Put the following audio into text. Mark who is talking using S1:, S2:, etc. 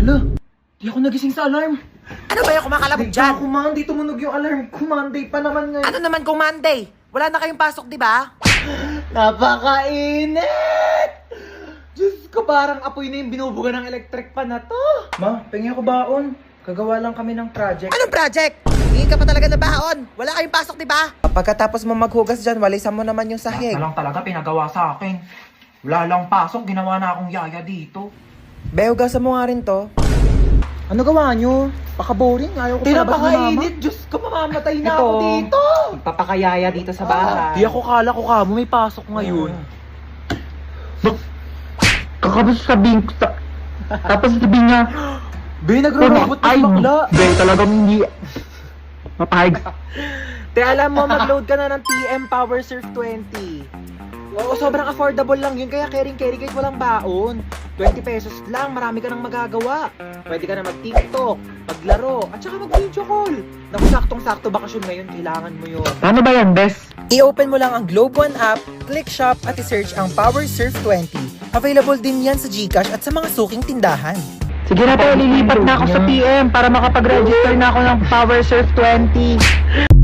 S1: Hala, di ako nagising sa alarm.
S2: Ano ba yung kumakalabog dyan?
S1: Hindi tumunog yung alarm. Monday pa naman ngayon.
S2: Ano naman kung Monday? Wala na kayong pasok, di ba?
S1: Napakainit! Diyos ko, parang apoy na yung binubuga ng electric pan na to. Ma, pengi ako baon. Kagawa lang kami ng project.
S2: Anong project? Hingin ka pa talaga na baon. Wala kayong pasok, di ba? Pagkatapos mo maghugas dyan, walisan mo naman yung sahig.
S1: Lang talaga pinagawa sa akin. Wala lang pasok, ginawa na akong yaya dito.
S2: Be, hugasan mo nga rin to.
S1: Ano gawa nyo? Paka-boring, ayaw ko palabas ni mama. Diyos ko, mamamatay na ako dito.
S3: Papakayaya dito sa bahay.
S1: Di ako kala ko kamo may pasok ngayon.
S3: Kakabos sabihin ko sa... Tapos sabihin niya,
S1: Be, nagro-robot na bakla.
S3: Be, talagang hindi... Mapahig.
S2: Te, alam mo, mag-load ka na ng TM Power Surf 20. Oo, sobrang affordable lang yun. Kaya caring-carry kahit walang baon. 20 pesos lang, marami ka nang magagawa. Pwede ka na mag-TikTok, maglaro, at saka mag-video call. Naku, saktong-sakto bakasyon ngayon, kailangan mo yun.
S3: Paano ba yan, Bes?
S2: I-open mo lang ang Globe One app, click shop at i-search ang Power Surf 20. Available din yan sa GCash at sa mga suking tindahan.
S3: Sige na po, lilipat na ako sa PM para makapag-register na ako ng Power Surf 20.